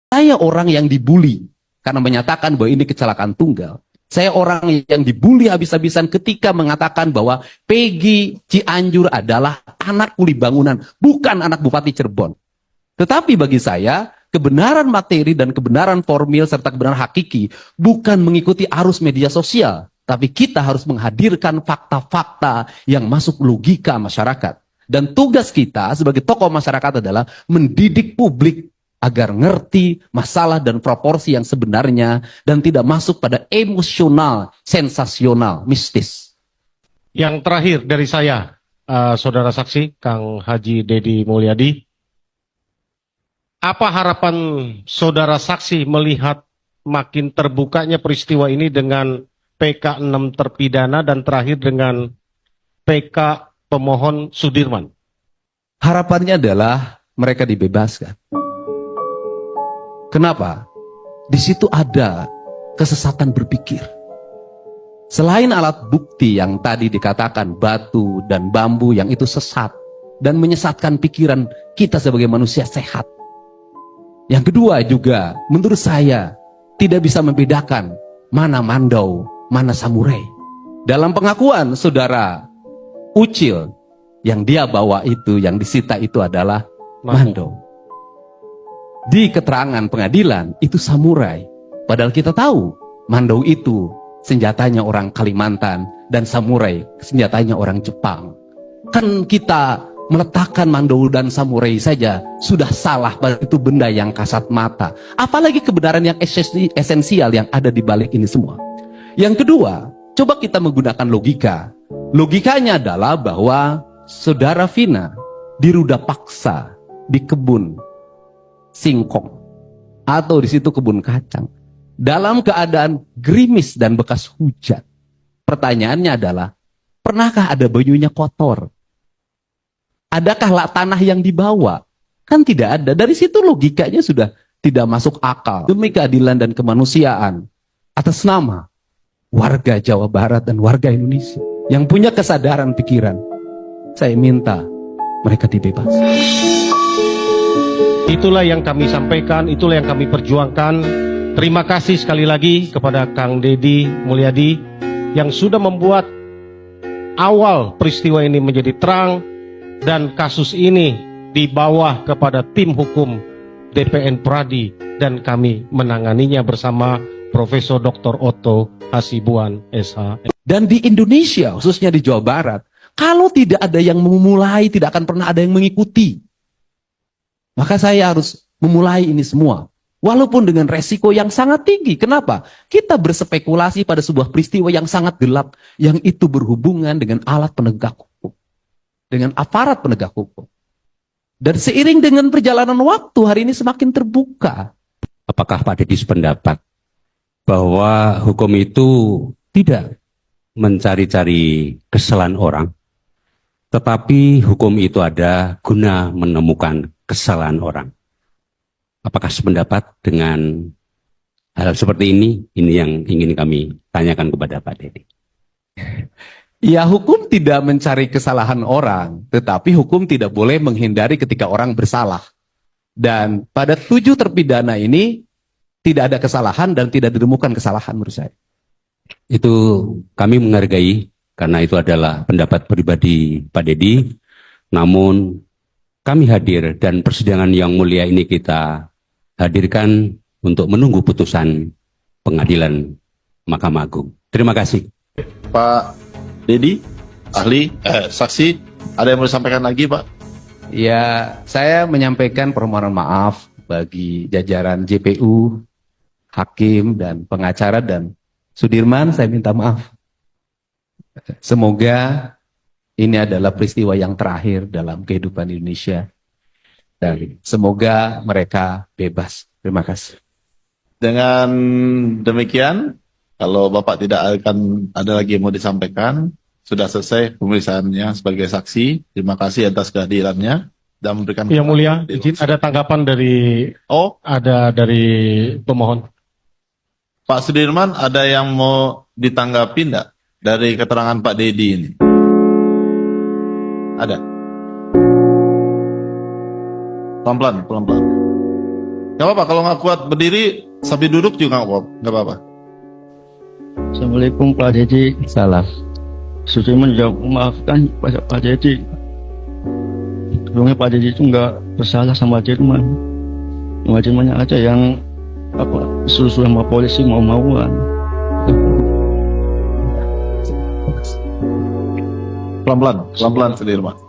Saya orang yang dibully karena menyatakan bahwa ini kecelakaan tunggal. Saya orang yang dibully habis-habisan ketika mengatakan bahwa Peggy Cianjur adalah anak kuli bangunan, bukan anak Bupati Cirebon. Tetapi bagi saya, kebenaran materi dan kebenaran formil serta kebenaran hakiki bukan mengikuti arus media sosial. Tapi kita harus menghadirkan fakta-fakta yang masuk logika masyarakat. Dan tugas kita sebagai tokoh masyarakat adalah mendidik publik agar ngerti masalah dan proporsi yang sebenarnya dan tidak masuk pada emosional, sensasional, mistis. Yang terakhir dari saya, saudara saksi, Kang Haji Dedi Mulyadi. Apa harapan saudara saksi melihat makin terbukanya peristiwa ini dengan PK 6 terpidana dan terakhir dengan PK pemohon Sudirman? Harapannya adalah mereka dibebaskan. Kenapa? Di situ ada kesesatan berpikir. Selain alat bukti yang tadi dikatakan batu dan bambu yang itu sesat dan menyesatkan pikiran kita sebagai manusia sehat. Yang kedua juga, menurut saya tidak bisa membedakan mana mandau, mana samurai. Dalam pengakuan saudara Ucil, yang dia bawa itu, yang disita itu adalah mandau. Di keterangan pengadilan itu samurai. Padahal kita tahu mandau itu senjatanya orang Kalimantan dan samurai senjatanya orang Jepang. Kan kita meletakkan mandau dan samurai saja sudah salah, pada itu benda yang kasat mata. Apalagi kebenaran yang esensial yang ada di balik ini semua. Yang kedua, coba kita menggunakan logika. Logikanya adalah bahwa saudara Vina diruda paksa di kebun singkong atau di situ kebun kacang dalam keadaan gerimis dan bekas hujan. Pertanyaannya adalah, pernahkah ada banyunya kotor? Adakah tanah yang dibawa? Kan tidak ada. Dari situ logikanya sudah tidak masuk akal. Demi keadilan dan kemanusiaan atas nama warga Jawa Barat dan warga Indonesia yang punya kesadaran pikiran, saya minta mereka dibebaskan. Itulah yang kami sampaikan, itulah yang kami perjuangkan. Terima kasih sekali lagi kepada Kang Dedi Mulyadi yang sudah membuat awal peristiwa ini menjadi terang dan kasus ini dibawa kepada tim hukum DPN Pradi dan kami menanganinya bersama Profesor Dr. Otto Hasibuan SH. Dan di Indonesia, khususnya di Jawa Barat, kalau tidak ada yang memulai, tidak akan pernah ada yang mengikuti. Maka saya harus memulai ini semua. Walaupun dengan resiko yang sangat tinggi. Kenapa? Kita berspekulasi pada sebuah peristiwa yang sangat gelap. Yang itu berhubungan dengan alat penegak hukum. Dengan aparat penegak hukum. Dan seiring dengan perjalanan waktu, hari ini semakin terbuka. Apakah Pak Dedi sependapat bahwa hukum itu tidak mencari-cari kesalahan orang, tetapi hukum itu ada guna menemukan kesalahan orang? Apakah sependapat dengan hal seperti ini? Ini yang ingin kami tanyakan kepada Pak Dedi. Ya, hukum tidak mencari kesalahan orang, tetapi hukum tidak boleh menghindari ketika orang bersalah. Dan pada 7 terpidana ini tidak ada kesalahan dan tidak ditemukan kesalahan menurut saya. Itu kami menghargai karena itu adalah pendapat pribadi Pak Dedi. Namun kami hadir dan persidangan yang mulia ini kita hadirkan untuk menunggu putusan pengadilan Mahkamah Agung. Terima kasih. Pak Dedi, ahli, saksi, ada yang mau disampaikan lagi, Pak? Ya, saya menyampaikan permohonan maaf bagi jajaran JPU, hakim, dan pengacara, dan Sudirman, saya minta maaf. Semoga ini adalah peristiwa yang terakhir dalam kehidupan Indonesia. Dan semoga mereka bebas. Terima kasih. Dengan demikian, kalau Bapak tidak akan ada lagi yang mau disampaikan, sudah selesai pemeriksaannya sebagai saksi. Terima kasih atas kehadirannya dan memberikan. Yang mulia, izin ada tanggapan dari dari pemohon. Pak Sudirman, ada yang mau ditanggapi enggak dari keterangan Pak Dedi ini? Ada. Pelan-pelan, pelan-pelan. Gak apa-apa, kalau nggak kuat berdiri sambil duduk juga nggak apa-apa. Assalamualaikum Pak Dedi. Salam. Suci menjawab memaafkan pada Pak Dedi. Sebelumnya Pak Dedi itu nggak bersalah sama Jerman. Cuma Jermannya aja yang suruh sama polisi mau-mauan. Pelan-pelan Sudirman.